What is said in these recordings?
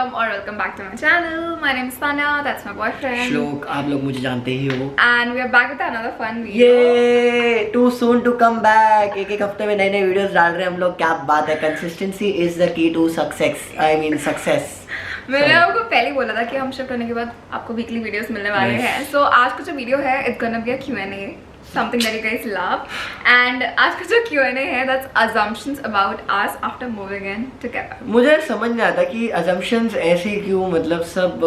welcome or welcome back to my channel. My name is Tanya, that's my boyfriend. श्लोक, आप लोग मुझे जानते ही हो. And we are back with another fun video. ये too soon to come back. एक हफ्ते में नए नए वीडियोस डाल रहे हैं हम लोग. क्या बात है. Consistency is the key to success. I mean success. मैंने आपको पहले ही बोला था कि हम शिफ्ट करने के बाद आपको वीकली वीडियोस मिलने वाले हैं. So आज का जो वीडियो है it's gonna be a Q&A. Something that you guys love. And आज का जो Q&A है that's assumptions about us after moving in together. मुझे समझ नहीं आता कि assumptions ऐसे क्यों, मतलब सब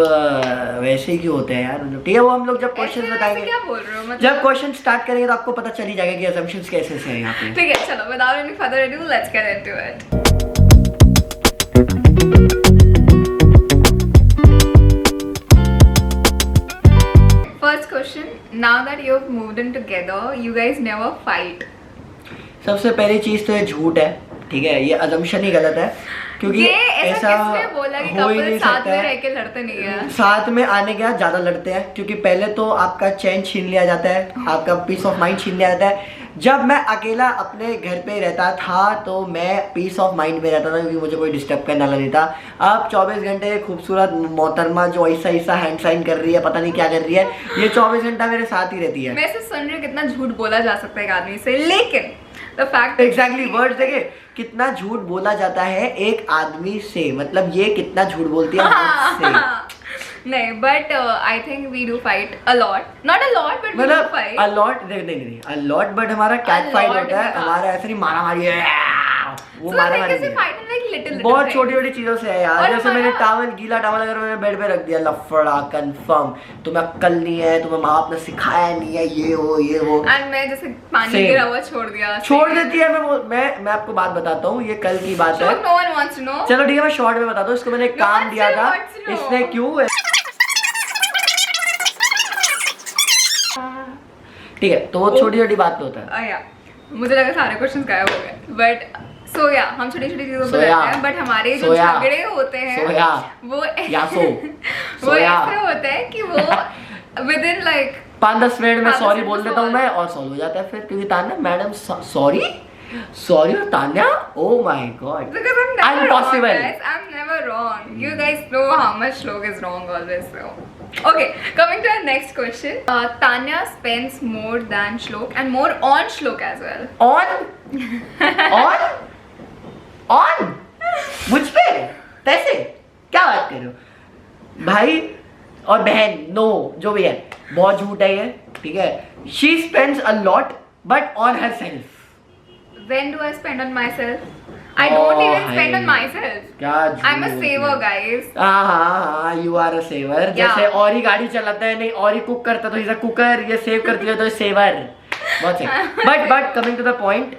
वैसे ही क्यों होते हैं यार. ठीक है, वो हम लोग जब क्वेश्चन बताएंगे, क्या बोल रहे हो, मतलब जब क्वेश्चन स्टार्ट करेंगे तो आपको पता चल ही जाएगा कि assumptions कैसे से हैं यहाँ पे. ठीक है, चलो without any further ado let's get into it. First question, now that you've moved in together, you guys never fight. सबसे पहली चीज तो ये झूठ है. ठीक है, ये assumption ही गलत है क्योंकि ऐसा किसने बोला कि हो ही कपल नहीं साथ में सकता रह के लड़ते नहीं है. साथ में आने के बाद ज्यादा लड़ते हैं क्योंकि पहले तो आपका चैन छीन लिया जाता है, आपका पीस ऑफ माइंड छीन लिया जाता है. जब मैं अकेला अपने घर पे रहता था तो मैं पीस ऑफ माइंड में रहता था क्योंकि मुझे कोई डिस्टर्ब करने वाला नहीं था. अब 24 घंटे खूबसूरत मोहतरमा जो ऐसा ऐसा हैंड साइन कर रही है, पता नहीं क्या कर रही है, ये 24 घंटा मेरे साथ ही रहती है. मैं सिर्फ सुन रही हूँ कितना झूठ बोला जा सकता है एक आदमी से, लेकिन द फैक्ट एग्जैक्टली वर्ड देखिए कितना झूठ बोला जाता है एक आदमी से, मतलब ये कितना झूठ बोलती है मुझसे. नहीं, but I think we do fight a lot, not a lot but we do fight a lot. नहीं अ लॉट, बट हमारा कैट फाइट होता है. हमारा ऐसे नहीं मारा मारी है, वो मारा मारी है. बहुत छोटी छोटी चीजों से है यार. जैसे मैंने टावल, गीला टावल अगर मैंने बेड पे रख दिया, लफड़ा कंफर्म. तुम्हें अक्ल नहीं है, तुम्हें माँ बाप ने सिखाया नहीं है, ये वो. एंड मैं जैसे पानी गिरा हुआ छोड़ देती है. मैं आपको बात बताता हूँ, ये कल की बात है. No one wants to know. चलो ठीक है, मैं शॉर्ट में बताता हूँ. इसको मैंने एक काम दिया था, इसने क्यों, ठीक है, तो वो छोटी छोटी बात तो होता है. मुझे लगा सारे क्वेश्चंस गायब हो गए, बट हम छोटी छोटी चीजों पे रहते हैं, बट हमारे जो झगड़े होते हैं वो ऐसे होते हैं कि वो विद इन लाइक 5-10 मिनट में सॉरी बोल देता हूँ मैं और सॉल्व हो जाता है. फिर क्योंकि तान्या मैडम सॉरी और Tanya, oh my god, because I'm never impossible. wrong, guys. I'm never wrong. You guys know how much Shlok is wrong always. So. Okay, coming to our next question. Tanya spends more than Shlok and more on Shlok as well. on मुझ पे पैसे क्या बात कर रहे हो भाई और बहन. नो, जो भी है बहुत झूठ है ये. ठीक है, she spends a lot but on herself. When do I spend on myself? I don't even spend on myself. क्या I'm a saver, guys. हाँ, you are a saver. जैसे और ही गाड़ी चलाता है, नहीं और ही कुक करता तो इसे कुकर, ये सेव करती है तो सेवर. बहुत सही. But coming to the point,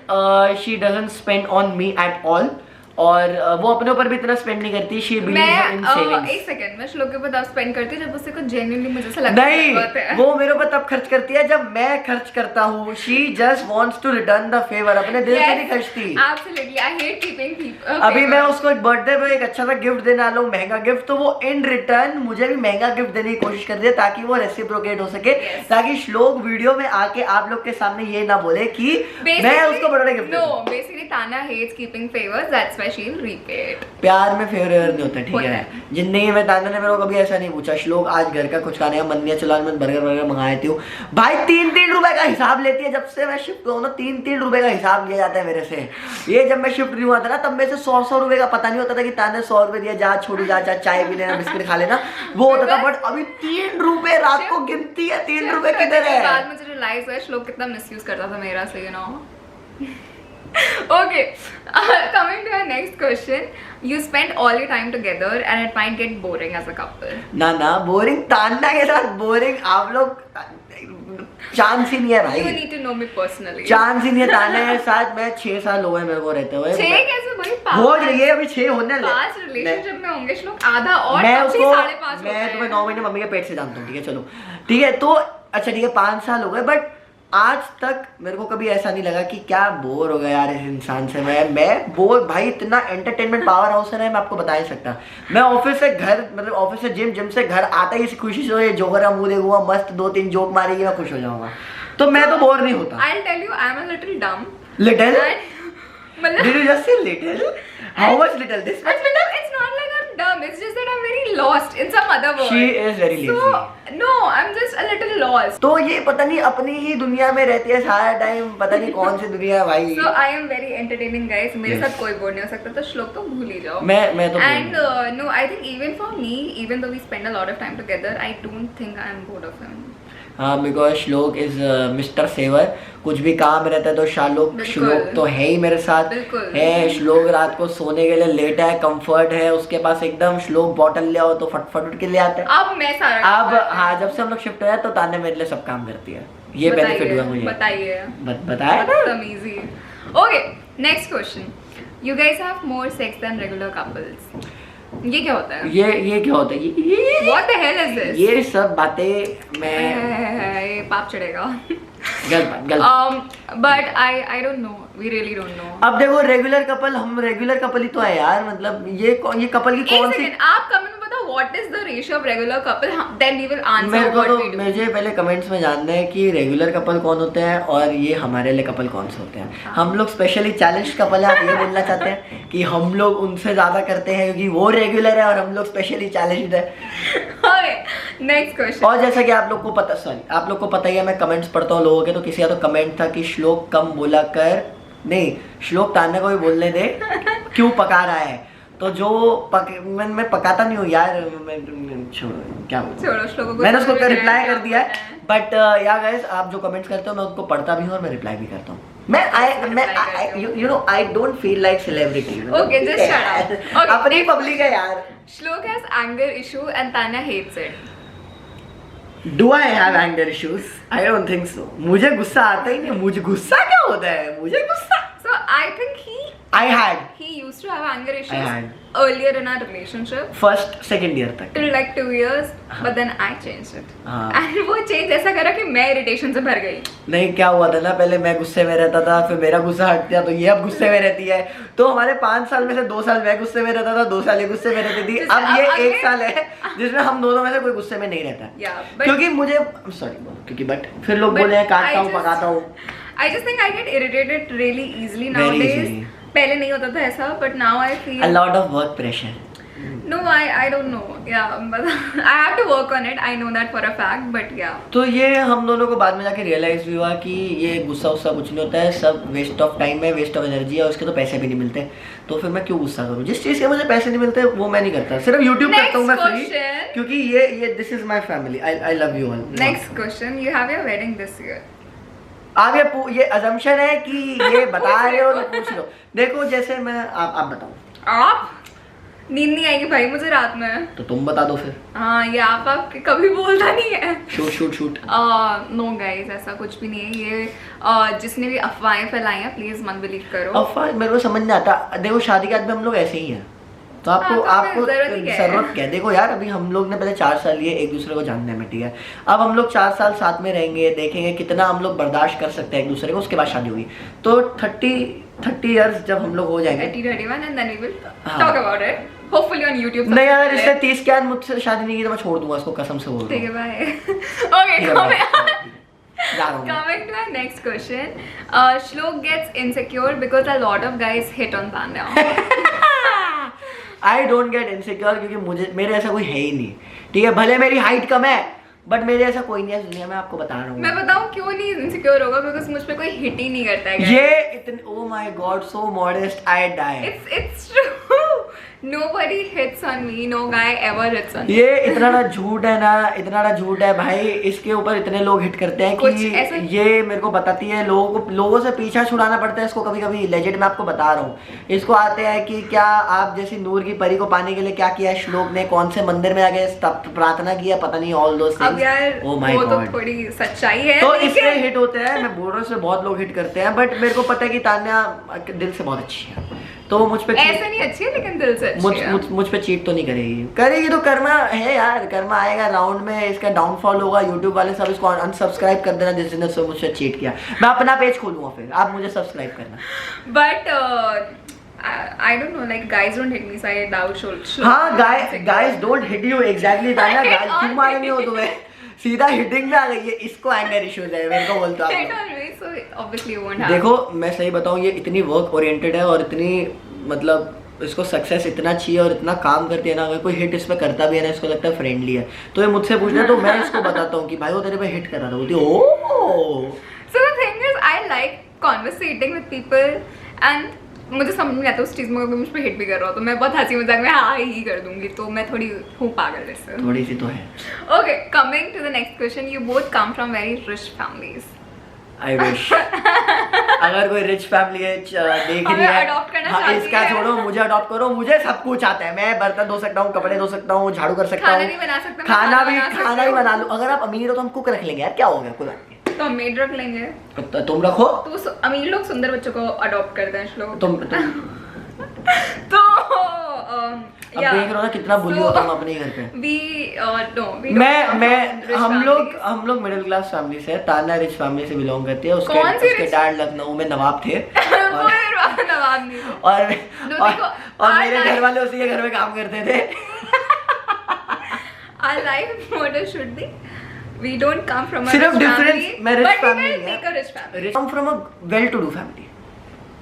she doesn't spend on me at all. और वो अपने ऊपर भी इतना स्पेंड नहीं करती. She believes in savings. एक सेकंड, मैं श्लोक के ऊपर तब स्पेंड करती जब उससे कुछ जेन्युइनली मुझे ऐसा लगता है. नहीं, वो मेरे ऊपर तब खर्च करती है जब मैं खर्च करता हूँ. She just wants to return the favour. अपने दिल से नहीं खर्चती. Absolutely, I hate keeping people. अभी मैं उसको एक बर्थडे पे एक अच्छा सा गिफ्ट देने वाला हूँ, महंगा गिफ्ट, तो वो इन रिटर्न मुझे भी महंगा गिफ्ट देने की कोशिश कर रही है ताकि वो रेसिप्रोकेट हो सके. ताकि श्लोक वीडियो में आके आप लोग के सामने ये ना बोले कि मैं उसको birthday gift. No, basically Tanya hates keeping favours, that's why she will repay. प्यार में फेवर नहीं होता. ठीक है, जिंदगी में तान्या ने मेरे को कभी ऐसा नहीं पूछा श्लोक आज घर का कुछ खाने का मन नहीं है, चलो मैं बर्गर मंगाती हूँ. भाई 3-3 रुपए का हिसाब लेती है. जब से मैं शिफ्ट हुआ ना 3-3 रुपए का हिसाब लिया जाता है मेरे से. ये जब मैं शिफ्ट नहीं हुआ था ना तब मेरे से 100 रुपए का पता नहीं होता था कि तान्या 100 रुपए दिया, जा छोड़ू जा चाय पी लेना, बिस्किट खा लेना, वो होता था. बट अभी 3 रुपए रात को गिनती है. 3 रुपए किधर है. बाद मुझे रियलाइज हुआ श्लोक कितना मिसयूज करता था मेरा से, you know. Okay, coming to our next question. You spend all your time together and it might get boring as a couple. ना बोरिंग तान्या के साथ बोरिंग आप लोग चांस ही नहीं है भाई. You need to know me personally. Chance ही नहीं है. तान्या के साथ मैं 6 साल हो गए मेरे को रहते हुए. 6 कैसे भाई? हो रही है अभी 6 होने लगे. 5 रिलेशनशिप में होंगे श्लोक, आधा और मैं उसको 5.5 मैं तुम्हें 9 महीने मम्मी के पेट से जानता हूँ. ठीक है, चलो ठीक है, तो अच्छा ठीक है 5 साल हो गए, बट आज तक मेरे को कभी ऐसा नहीं लगा कि क्या बोर हो गया यार इस इंसान से. मैं बोर भाई, इतना एंटरटेनमेंट पावर हाउस है मैं आपको बता नहीं सकता. मैं ऑफिस से घर, मतलब ऑफिस से जिम से घर आता ही इस खुशी से, ये जोकर का मुंह देखूंगा, मस्त 2-3 जोक मारेगी, मैं खुश हो जाऊंगा. तो मैं तो बोर नहीं होता. I'll tell you, I'm a little dumb. Little? Did you just say little? How much little? This much? It's not like I'm dumb. It's just that I'm very lost in some other world. She is very lazy. So no, I'm just a little lost. तो ये पता नहीं अपनी ही दुनिया में रहती है सारा टाइम, पता नहीं कौन सी दुनिया है भाई. So I am very entertaining guys. मेरे साथ कोई बोर नहीं हो सकता, तो श्लोक तो भूल ही जाओ. मैं तो And no, I think even for me, even though we spend a lot of time together, I don't think I am bored of him. हाँ, बिकॉज श्लोक इज मिस्टर सेवर. कुछ भी काम रहता है तो श्लोक तो है ही मेरे साथ है. श्लोक रात को सोने के लिए लेटा है, कंफर्ट है उसके पास एकदम. श्लोक बॉटल ले आओ तो फटफट उठ के ले आता है. अब मैं सारा अब हाँ, जब से हम लोग शिफ्ट हुए तो तान्या मेरे लिए सब काम करती है. ये बेनिफिट हुआ मुझे. बताइए. बताया. Easy. Okay, next question. You guys have more sex than regular couples. ये क्या होता है? ये क्या होता है? ये What the hell is this? ये सब बातें मैं ये पाप चढ़ेगा. गलत. But I don't know. We really don't know. अब देखो रेगुलर कपल, हम रेगुलर कपल ही तो है यार. मतलब ये कपल की कौन सी. आप कमेंट में बताओ what is the ratio of regular couple, then we will answer मेरे को what तो we do. मुझे पहले कमेंट्स में जानना है कि रेगुलर कपल कौन होते हैं और ये हमारे लिए कपल कौन से होते हैं. हम लोग स्पेशली चैलेंज कपल है. आप ये बोलना चाहते हैं कि हम लोग उनसे ज्यादा करते हैं क्योंकि वो रेगुलर है और हम लोग स्पेशली चैलेंज्ड है. Next question. और जैसा कि आप लोग को पता ही है, मैं कमेंट्स पढ़ता हूँ लोगों के. तो किसी का तो कमेंट था कि श्लोक कम बोला कर. नहीं, श्लोक तान्या को भी बोलने दे. क्यों पका रहा है? तो जो मैं पकाता नहीं हूँ यार. क्या छोड़ो, श्लोक को मैंने उसको रिप्लाई कर दिया है. बट या गाइस, आप जो कमेंट्स करते हो मैं उनको पढ़ता भी हूँ और मैं रिप्लाई भी करता हूँ. I don't feel like celebrity. Okay, just shut up. Okay, अपनी पब्लिक है यार. Shlok has anger issue and Tanya hates it. Do I have anger issues? I don't think so. मुझे गुस्सा आता ही नहीं. मुझे गुस्सा क्या होता है? मुझे गुस्सा. So I think he used to have anger issues earlier in our relationship. First, second year तक. Till like 2 years, but then I changed it. And वो change ऐसा करा कि मैं irritation से भर गई. नहीं, क्या हुआ था ना, पहले मैं गुस्से में रहता था, फिर मेरा गुस्सा हट गया तो ये अब गुस्से में रहती है. तो हमारे 5 साल में से 2 साल मैं गुस्से में रहता था, 2 साल ये गुस्से में रहती थी. अब ये 1 साल है जिसमें हम दोनों में से कोई गुस्से में नहीं रहता. क्योंकि मुझे बट फिर लोग बोले काटता हूँ, पकाता हूँ. I just think I get irritated really easily nowadays. पहले नहीं होता था ऐसा, but now I feel a lot of work pressure. No, I don't know. Yeah, but I have to work on it. I know that for a fact, but yeah. तो ये हम दोनों को बाद में जाके रियलाइज भी हुआ कि ये गुस्सा कुछ नहीं होता है. सब वेस्ट ऑफ टाइम है, वेस्ट ऑफ एनर्जी है, और उसके तो पैसे भी नहीं मिलते. तो फिर मैं क्यों गुस्सा करूँ? जिस चीज़ के मुझे पैसे नहीं मिलते वो मैं नहीं करता. सिर्फ यूट्यूब करता हूँ मैं फ्री, क्योंकि ये this is my family. I love you all. Next question. You have your wedding this year. आप ये अजम्पशन है कि ये बता रहे हो तो पूछ लो. देखो जैसे मैं आप बताओ. आप नींद नहीं आएगी भाई मुझे रात में. तो तुम बता दो फिर. हाँ, ये आप कभी बोलता नहीं है. शूट. नो गाइस, ऐसा कुछ भी नहीं है. ये जिसने भी अफवाहें फैलाई हैं प्लीज मत बिलीव करो. अफवाह मेरे को समझ नहीं आता. देखो शादी के बाद में हम लोग ऐसे ही हैं. तो आपको जरूरत क्या है? देखो यार, अभी हम लोग ने पहले 4 साल लिए एक दूसरे को जानने में, ठीक है. अब हम लोग 4 साल साथ में रहेंगे, देखेंगे कितना हम लोग बर्दाश्त कर सकते हैं एक दूसरे को. उसके बाद शादी होगी तो 30 इयर्स जब हम लोग हो जाएंगे, 31 and then we will talk about it. Hopefully on YouTube. नहीं, अगर इससे 30 के बाद मुझसे शादी नहीं की तो मैं छोड़ दूंगा इसको, कसम से बोल रहा हूं. ठीक है, bye. Okay, coming to our next question. Shlok gets insecure because a lot of guys hit on Tanya. I don't get insecure क्योंकि मेरे ऐसा कोई है ही नहीं, ठीक है. भले मेरी हाइट कम है बट मेरे ऐसा कोई नहीं है दुनिया में. आपको बता रहा हूँ. मैं बताऊँ क्यों नहीं इनसिक्योर होगा? बिकॉज़ मुझ पे कोई हिट ही नहीं करता है. ये इतने, oh my god, so modest, I die. It's true. Nobody hits on me. No guy ever hits on me. ये इतना ना झूठ है भाई. इसके ऊपर इतने लोग हिट करते हैं कि ये मेरे को बताती है. लोगों से पीछा छुड़ाना पड़ता है इसको कभी. लेजेंड मैं आपको बता रहा हूँ. इसको आते हैं कि क्या आप जैसी नूर की परी को पाने के लिए क्या किया श्लोक ने, कौन से मंदिर में आके प्रार्थना किया, पता नहीं, ऑल दोस थिंग्स. यार वो तो थोड़ी सच्चाई है. तो इसलिए हिट होते हैं. मैं बोल रहा हूँ इसमें बहुत लोग हिट करते हैं, बट मेरे को पता है कि तान्या दिल से बहुत अच्छी है. तो मुझ पे ऐसे नहीं अच्छी है लेकिन दिल से अच्छी है. मुझ पे चीट तो नहीं करेगी तो कर्मा है यार. कर्मा आएगा राउंड में, इसका डाउनफॉल होगा. यूट्यूब वाले सब इसको अनसब्सक्राइब कर देना जिसने मुझसे चीट किया. मैं अपना पेज खोलूंगा फिर, आप मुझे सब्सक्राइब करना. But I don't know, like guys don't hit me, so I doubt Shlok. हाँ, guys don't hit you exactly. Tanya guys क्यों मारेंगे वो तुम्हें? सीधा हिटिंग में आ गई है. इसको एंगर इश्यूज है, मेरे को बोलता है. So obviously you won't have. देखो मैं सही बताऊं, ये इतनी वर्क ओरिएंटेड है और इतनी मतलब इसको सक्सेस इतना चाहिए और इतना काम करती है ना, अगर कोई हिट इस पे करता भी है ना, इसको लगता है फ्रेंडली है, तो ये मुझसे पूछना तो मैं इसको बताता हूँ कि भाई वो तेरे पे हिट कर रहा था, बोलती ओह। So the thing is, I like conversating with people and मुझे समझ नहीं आता उस चीज़ में, अगर मुझ पे हिट भी कर रहा हो तो मैं बहुत हंसी मजाक में हाँ ही कर दूंगी, तो मैं थोड़ी हूँ पागल जैसे। थोड़ी सी तो है। Okay, coming to the next question, you both come from very rich families. I wish अगर कोई रिच फैमिली है देख रही है, adopt करना हाँ, चाहती इसका है। छोड़ो, मुझे अडॉप्ट करो, मुझे सब कुछ आता है, मैं बर्तन धो सकता हूँ, कपड़े धो सकता हूँ, झाड़ू कर सकता खाना हूँ, नहीं बना सकता, मैं खाना बना भी बना लूँ। अगर आप अमीर हो तो हम कुक रख लेंगे यार, क्या हो गया, कोई बात नहीं। तो हम मेड रख लेंगे। तो तुम रखो। तो अमीर लोग सुंदर बच्चों को अडॉप्ट करते हैं श्लोक। तुम तो अब देख रहे हो ना कितना बुली होता हूँ अपने घर पे। हम लोग मिडिल क्लास फैमिली से, ताना रिच फैमिली से बिलोंग करती है। उसके डैड लखनऊ में नवाब थे और मेरे घर वाले उसी के घर में काम करते थे। Our life motto should be, we don't come from a सिर्फ rich डिफरेंस family, मैं rich but we family will make a rich family. come from a well to do family,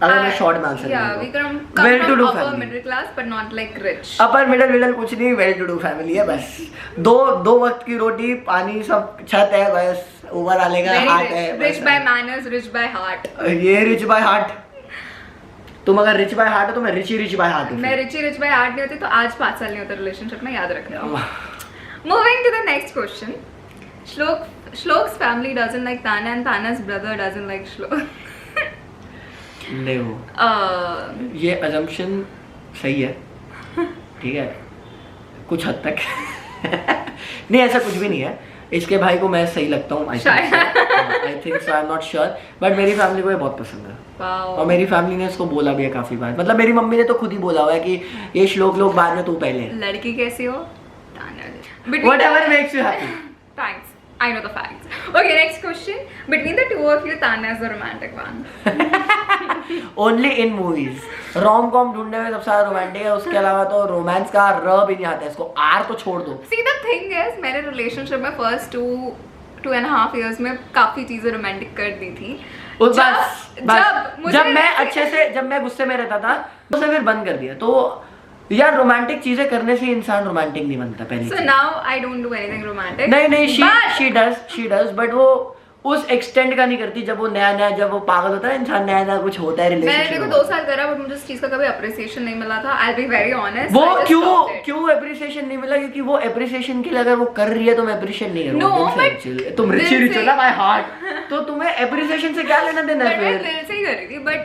अगर मैं शॉर्ट में answer Yeah, we come well to from do upper family, middle class, but not like rich. Upper middle कुछ नहीं, well to do family है बस। दो वक्त की रोटी, पानी, सब, छत है, बस ऊपर आने का Very हार्ट rich. है, Rich by manners, rich by heart. ये रिच बाय हार्ट। तुम अगर रिच बाय हार्ट हो तो मैं रिच बाय हार्ट हूँ। मैं रिच by heart नहीं होती तो आज 5 साल नहीं होता रिलेशनशिप में, याद रखना। Moving to the next question. Shlok's family doesn't like Tana and Tana's brother doesn't like Shlok. नहीं वो ये assumption सही है, ठीक है कुछ हद तक। नहीं ऐसा कुछ भी नहीं है, इसके भाई को मैं सही लगता हूँ, I think so, I am not sure, but मेरी फैमिली को ये बहुत पसंद है। Wow. और मेरी फैमिली ने इसको बोला भी है काफी बार, मतलब मेरी मम्मी ने तो खुद ही बोला हुआ है कि ये श्लोक लोग बाद में, तू पहले। लड़की कैसी हो? Tana. Whatever makes you happy. Thanks. I know the facts. Okay, next question. Between the two of you, Tana is the romantic one. Only in movies. Rom com ढूंढने में सबसे ज्यादा रोमांटिक है, उसके अलावा तो रोमांस का र भी नहीं आता है, इसको आर तो छोड़ दो। See, the thing is, मैंने रिलेशनशिप में फर्स्ट 2.5 years में काफी चीजें रोमांटिक कर दी थी। जब मैं अच्छे से, जब मैं गुस्से में रहता था तो उसे फिर बंद कर दिया। तो यार रोमांटिक चीजें करने से इंसान रोमांटिक नहीं बनता पहले। So now I don't do anything romantic. नहीं she does बट वो उस एक्सटेंड का नहीं करती। जब वो नया जब वो पागल होता है इंसान, नया कुछ होता है रिलेशनशिप। मैंने देखो 2 साल करा बट मुझे इस चीज का कभी अप्रिसिएशन नहीं मिला था। I'll be very honest. वो क्यों अप्रिसिएशन नहीं मिला? क्योंकि वो अप्रिसिएशन के लिए अगर वो कर रही है तो मैं अप्रिशिएट नहीं करूंगा। No, but तुम रिच हो ना बाय हार्ट, तो तुम्हें अप्रिसिएशन से क्या लेना देना है? मैं दिल से ही कर रही थी बट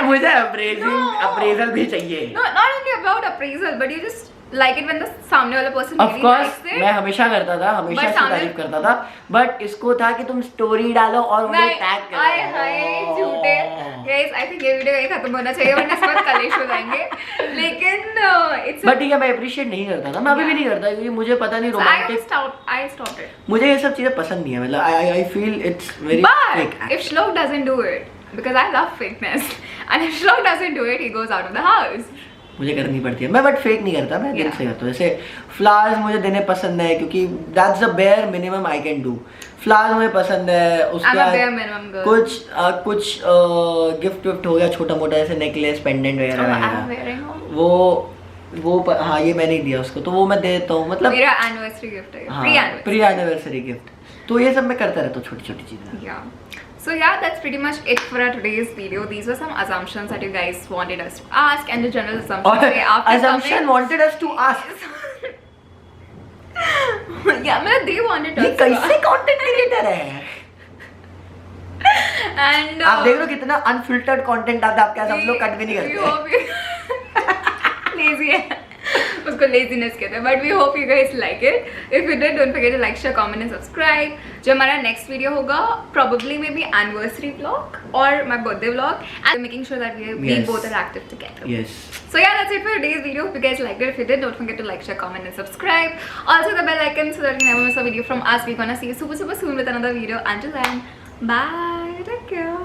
मुझे अप्रेजल भी चाहिए। No, not only about appraisal, but you just like it when the सामने वाला person Of really course, likes it. मैं हमेशा करता था, हमेशा से तारीफ करता था, बट इसको था कि तुम स्टोरी डालो और मुझे टैग करो। हाय झूठे गाइस, आई थिंक ये वीडियो यही खत्म होना चाहिए वरना इस बार कलेश हो जाएंगे। लेकिन इट्स बट ठीक है, मैं अप्रिशिएट नहीं करता था, मैं अभी भी नहीं करता क्योंकि मुझे पता नहीं रोमांटिक, आई स्टॉप्ड इट। मुझे ये सब चीजें पसंद नहीं है, मतलब I feel it's very fake. But if Shlok doesn't do it, because I love fakeness, and if Shlok doesn't do it, he goes out of the house. मुझे करनी पड़ती है, मैं बट फेक नहीं करता, मैं दिल से करता हूँ। जैसे फ्लावर्स मुझे देने पसंद है क्योंकि that's the bare minimum I can do. Flowers मुझे पसंद है, उसके बाद कुछ गिफ्ट हो गया छोटा मोटा, जैसे नेकलेस, पेंडेंट वगैरह, वो हाँ ये मैंने दिया उसको, तो वो मैं दे देता हूँ। मतलब मेरा एनिवर्सरी गिफ्ट है, प्री एनिवर्सरी गिफ्ट, तो ये सब मैं करता रहता हूँ, छोटी छोटी चीजें। So yeah, that's pretty much it for our today's video. These were some assumptions that you guys wanted us to ask, and the general assumption wanted us to ask. Yeah, मतलब they wanted us. ये कैसे content creator है? And आप देख रहे हो कितना unfiltered content आता है आपके पास, हम लोग कट भी नहीं करते। लेजी है, उसको लेजीनेस कहते हैं, but we hope you guys like it. If you did, don't forget to like, share, comment and subscribe. जो हमारा नेक्स्ट वीडियो होगा probably may be anniversary vlog और my birthday vlog, and making sure that we both are active together. Yes, so yeah, that's it for today's video. If you guys liked it, if you did, don't forget to like, share, comment and subscribe. Also the bell icon so that you never miss a video from us. We're gonna see you super soon with another video. Until then, bye, take care.